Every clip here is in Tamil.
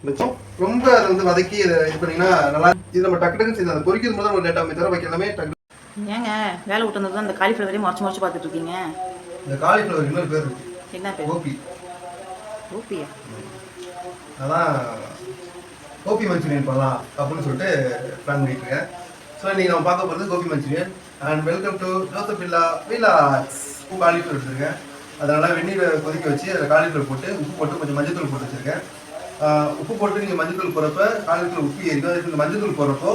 வச்சோம். ரொம்ப அதை வந்து வதக்கி இதை இது பண்ணிங்கன்னா நல்லா இது நம்ம டக்கு டக்குன்னு செய்யலாம். அதை பொரிக்கிறது முதல்ல நம்ம லேட்டாக தவிர வைக்க எல்லாமே டக்கு. ஏங்க வேலை விட்டு வந்தது அந்த காலிஃப்ளவரையும் முறைச்சு பார்த்துட்டு இருக்கீங்க? இந்த காலிஃப்ளவர் இன்னொரு பேர் இருக்கு. என்ன பேர்? கோபி. கோபியா? அதான் கோபி மஞ்சூரியன் பண்ணலாம் அப்படின்னு சொல்லிட்டு பிளான் பண்ணிட்டு இருக்கேன். ஸோ இன்னைக்கு நம்ம பார்க்க போகிறது gobi manchurian. And welcome to Joseph villax. Cauliflower எடுத்துருக்கேன். அதனால் வெந்நீரை கொதிக்க வச்சு அதில் காலிஃப்ளவர் போட்டு உப்பு போட்டு கொஞ்சம் மஞ்சத்தூள் போட்டு வச்சுருக்கேன். உப்பு போட்டு நீங்கள் மஞ்சத்தூள் போடுறப்ப காலிஃப்ளவர் உப்பு ஏறிக்கும். அதுக்கு இந்த மஞ்சத்தூள் போடுறப்போ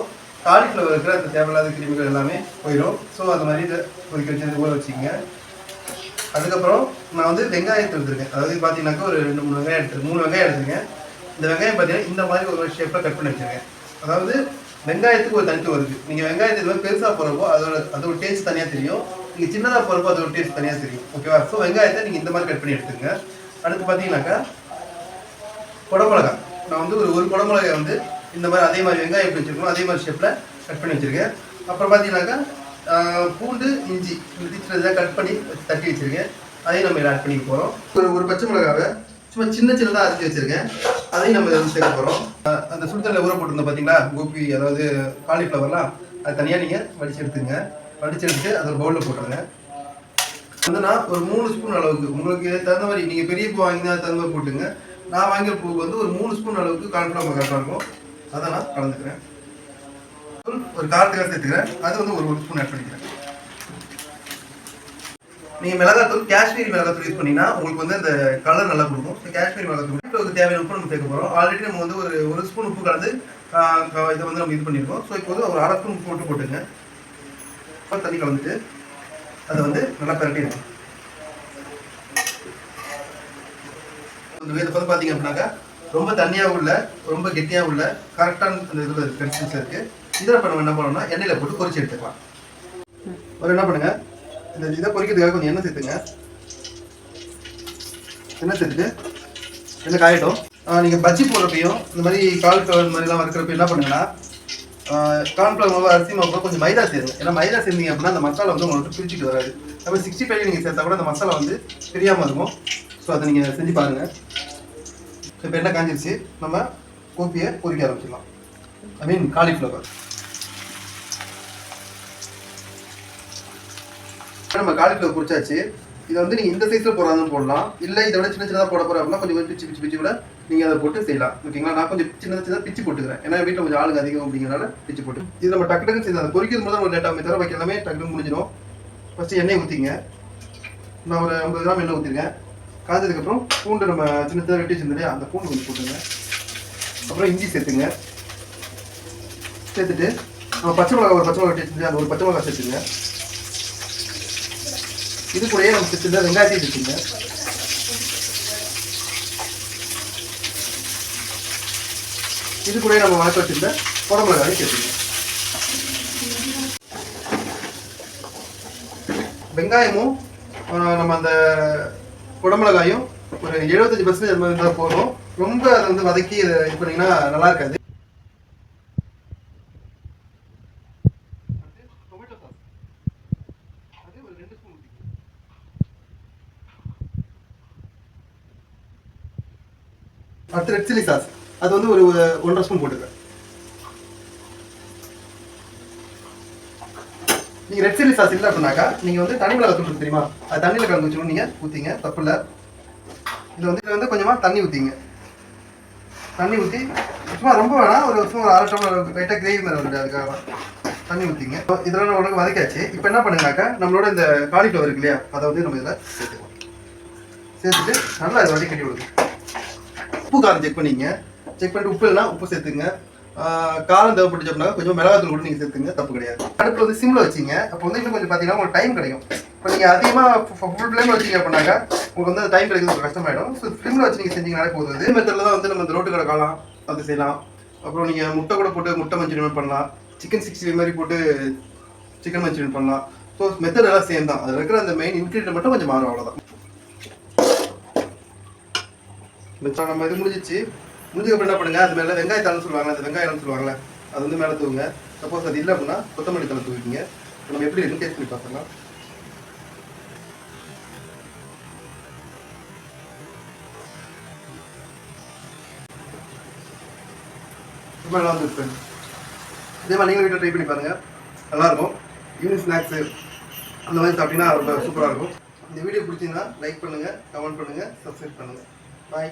காலிஃப்ளவர் இருக்கிற அந்த தேவையில்லாத கிருமிகள் எல்லாமே போயிடும். ஸோ அந்த மாதிரி இதை கொதிக்க வச்சு ஊற வச்சுக்கோங்க. அதுக்கப்புறம் நான் வந்து வெங்காயத்தை எடுத்துருக்கேன். அதாவது பார்த்தீங்கன்னாக்கா ஒரு 2-3 வெங்காயம் எடுத்துருக்கேன். 3 வெங்காயம் எடுத்துருக்கேன். இந்த வெங்காயம் பார்த்தீங்கன்னா இந்த மாதிரி ஒரு ஷேப்பில் கட் பண்ணி வச்சுருக்கேன். அதாவது வெங்காயத்துக்கு ஒரு தனித்து வருது. நீங்கள் வெங்காயத்தை இது மாதிரி பெருசாக போகிறப்போ அதோட டேஸ்ட் தனியாக தெரியும். நீங்கள் சின்னதாக போகிறப்போ அதோட டேஸ்ட் தனியாக தெரியும். ஓகேவா? ஸோ வெங்காயத்தை நீங்கள் இந்த மாதிரி கட் பண்ணி எடுத்துங்க. அடுத்து பார்த்தீங்கன்னாக்கா குடமிளகா. நான் வந்து ஒரு குடமிளகாய் வந்து இந்த மாதிரி அதே மாதிரி வெங்காயம் எப்படி வச்சுருக்கணும் அதே மாதிரி ஷேப்பில் கட் பண்ணி வச்சுருக்கேன். அப்புறம் பார்த்தீங்கன்னாக்கா பூண்டு இஞ்சி இந்த டீச்சர் கட் பண்ணி தட்டி வச்சுருக்கேன். அதையும் நம்ம இதில் ஆட் பண்ணிக்க போகிறோம். ஒரு பச்சை மிளகாவை சும்மா சின்னதாக அரைச்சி வச்சுருக்கேன். அதையும் நம்ம இதில் சேர்க்க போகிறோம். அந்த சுடுதண்ணில் ஊற போட்டிருந்தோம் பார்த்தீங்களா கோபி, அதாவது காலிஃப்ளவர்லாம், அது தனியாக நீங்கள் வடித்து எடுத்துங்க. வடித்து எடுத்துட்டு அதை ஒரு பவுலில் போட்டுருங்க. வந்து நான் ஒரு 3 ஸ்பூன் அளவுக்கு உங்களுக்கு தகுந்த மாதிரி, நீங்கள் பெரிய பூ வாங்கினா தகுந்த மாதிரி போட்டுங்க. நான் வாங்கிற பூ வந்து ஒரு 3 ஸ்பூன் அளவுக்கு கான்ஃப்ளவர் கரெக்டாக இருக்கும். அதை நான் கலந்துக்கிறேன். ஒரு காரத்துக்காக சேர்த்துக்கிறேன். அது வந்து ஒரு ஸ்பூன் ஆட் பண்ணிக்கிறேன். நீங்கள் மிளகாத்தூள் காஷ்மீரி மிளகாத்தூள் யூஸ் பண்ணிங்கன்னா உங்களுக்கு வந்து அந்த கலர் நல்லா கொடுக்கும். ஸோ காஷ்மீரி மிளகாத்தூள் தேவையான உப்பு நம்ம சேர்க்க போகிறோம். ஆல்ரெடி நம்ம வந்து ஒரு ஸ்பூன் உப்பு கலந்து இதை வந்து நம்ம இது பண்ணியிருக்கோம். ஸோ இப்போ வந்து ஒரு 1/2 ஸ்பூன் உப்பு போட்டுங்க. தண்ணி கலந்துட்டு அதை வந்து நல்லா பிரட்டிடுங்க. இதை வந்து பார்த்தீங்க அப்படின்னாக்கா ரொம்ப தண்ணியாகவும் இல்லை ரொம்ப கெட்டியாகவும் இல்லை, கரெக்டான அந்த இதில் கன்சிஸ்டன்ஸ் இருக்குது. இதில் இப்போ நம்ம என்ன பண்ணோம்னா எண்ணெயில் போட்டு பொரிச்சு எடுத்துக்கலாம். ஒரு என்ன பண்ணுங்க, இந்த இதை பொரிக்கிறதுக்காக கொஞ்சம் எண்ணெய் சேர்த்துங்க. எண்ணெய் சேர்த்துட்டு எண்ணெய் காயட்டும். நீங்கள் பஜ்ஜி போடுறப்பையும் இந்த மாதிரி காலிஃப்ளவர் மாதிரிலாம் வறுக்கிறப்ப என்ன பண்ணுங்கன்னா கார்ன்ஃப்ளவர் மாவு அரிசி மாவு கொஞ்சம் மைதா சேருங்க. ஏன்னா மைதா சேர்ந்தீங்க அப்படின்னா அந்த மசாலா வந்து உங்களுக்கு பிரிச்சுட்டு வராது. நம்ம 65 நீங்கள் சேர்த்தா கூட அந்த மசாலா வந்து தெரியாமல் இருக்கும். ஸோ அதை நீங்கள் செஞ்சு பாருங்கள். இப்போ என்ன காஞ்சிருச்சு, நம்ம கோபியை பொரிக்க ஆரம்பிச்சிடலாம். ஐ மீன் காலிஃப்ளவர். நம்ம காலிஃப்ளவர் பொரிச்சாச்சு. இதை வந்து நீங்கள் இந்த சைஸில் போடுறாங்கன்னு போடலாம், இல்லை இதை விட சின்னதாக போட போகிற அப்படின்னா கொஞ்சம் பிச்சு கூட நீங்கள் அதை போட்டு செய்யலாம். ஓகேங்களா? நான் கொஞ்சம் சின்னதாக பிச்சு போட்டுக்கிறேன். ஏன்னா வீட்டில் கொஞ்சம் ஆளுங்க அதிகம் அப்படிங்கிறனால பிச்சு போட்டு இது நம்ம டக்கு டக்குன்னு செய்யலாம். பொரிக்கிறது முதல்ல நம்ம லேட்டாக தவிர வைக்க எல்லாமே டக்குன்னு முடிஞ்சிடும். ஃபஸ்ட்டு எண்ணெய் ஊற்றிங்க. நான் ஒரு 50 கிராம் எண்ணெய் ஊற்றிருக்கேன். காய்ச்சதுக்கப்புறம் பூண்டு நம்ம சின்னதாக வெட்டி வச்சிருந்தோம் இல்லையா, அந்த பூண்டு கொஞ்சம் போட்டுங்க. அப்புறம் இஞ்சி சேர்த்துங்க. சேர்த்துட்டு நம்ம பச்சை மிளகா வெட்டி வச்சிருந்தோம், அந்த ஒரு பச்சை மிளகா சேர்த்துங்க. இது கூடயே நம்ம சேர்த்துருந்தா வெங்காயத்தையும் சேர்த்துங்க. இது கூடயே நம்ம வளர்த்து வச்சிருந்த குடமிளகாயும் சேர்த்துங்க. வெங்காயமும் நம்ம அந்த குடமிளகாயும் ஒரு 75% அது மாதிரி இருந்தால் போதும். ரொம்ப அதை வந்து வதக்கி இதை இது பண்ணிங்கன்னா நல்லா இருக்காது. அடுத்து ரெட் சில்லி சாஸ், அது வந்து ஒரு 1.5 ஸ்பூன் போட்டுக்கிறேன். நீங்கள் ரெட் சில்லி சாஸ் இல்லை அப்படின்னாக்கா நீங்கள் வந்து தனி மிளகாய் தூள் தெரியுமா, அது தண்ணியில் கலந்து வச்சுக்கணும். நீங்கள் ஊற்றிங்க, தப்பு இல்லை. இதில் வந்து கொஞ்சமாக தண்ணி ஊற்றிங்க. தண்ணி ஊற்றி சும்மா ரொம்ப வேணாம், ஒரு சும்மா ஒரு 1/2 டம்ளர் லைட்டாக கிரேவி மாதிரி வந்துட்டு அதுக்காக தண்ணி ஊற்றிங்க. இதெல்லாம் உனக்கு வதக்காச்சு. இப்போ என்ன பண்ணுங்கனாக்கா நம்மளோட இந்த காலிஃப்ளவர் இருக்கு இல்லையா, அதை வந்து நம்ம இதில் சேர்த்துக்கலாம். சேர்த்துட்டு நல்லா இதை வட்டி கட்டி விடுங்க. உப்பு காரம் செக் பண்ணிங்க. செக் பண்ணிட்டு உப்பு இல்லைனா உப்பு சேர்த்துங்க. காரம் தேவைப்பட்டுச்சு அப்படின்னா கொஞ்சம் மிளகாத்தூள் கூட நீங்கள் சேர்த்துங்க, தப்பு கிடையாது. அடுப்பில் வந்து சிம்மில் வச்சிங்க. அப்போ வந்து இன்னும் கொஞ்சம் பார்த்தீங்கன்னா உங்களுக்கு டைம் கிடைக்கும். இப்போ நீங்கள் அதிகமாக ஃபுல் ஃப்ளேமில் வச்சிங்க அப்படின்னாக்கா உங்களுக்கு வந்து டைம் கிடைக்கிறது கஷ்டமாயிடும். ஸோ ஃப்ளேமில் வச்சு நீங்கள் செஞ்சீங்கன்னா போதும். இதே மெத்தடில் தான் வந்து நம்ம இந்த ரோட்டு கடை காலாம் அது செய்யலாம். அப்புறம் நீங்கள் முட்டை கூட போட்டு முட்டை மஞ்சூரியன் பண்ணலாம். சிக்கன் 60 மாதிரி போட்டு சிக்கன் மஞ்சூரியன் பண்ணலாம். ஸோ மெத்தட் எல்லாம் சேம் தான். அதில் இருக்கிற அந்த மெயின் இன்க்ரீடியன்ட் மட்டும் கொஞ்சம் மாறும், அவ்வளோதான். நம்ம இது முடிஞ்சதுக்கப்புறம் என்ன பண்ணுங்க, அது மேலே வெங்காய தலை சொல்லுவாங்களே, அந்த வெங்காயம் சொல்லுவாங்களே, அது வந்து மேலே தூவுங்க. சப்போஸ் அது இல்லை அப்படின்னா கொத்தமல்லி தலை தூவிக்கிங்க. நம்ம எப்படி இருக்குன்னு டேஸ்ட் பண்ணி பார்த்துக்கலாம். ரொம்ப நல்லா வந்து ஃப்ரெண்ட்ஸ். இதே மாதிரி நீங்களும் வீட்டில் ட்ரை பண்ணி பாருங்கள், நல்லாயிருக்கும். ஈவினிங் ஸ்நாக்ஸு அந்த மாதிரி சாப்பிட்டீங்கன்னா ரொம்ப சூப்பராக இருக்கும். இந்த வீடியோ பிடிச்சிங்கன்னா லைக் பண்ணுங்கள், கமெண்ட் பண்ணுங்கள், சப்ஸ்கிரைப் பண்ணுங்கள். பாய்.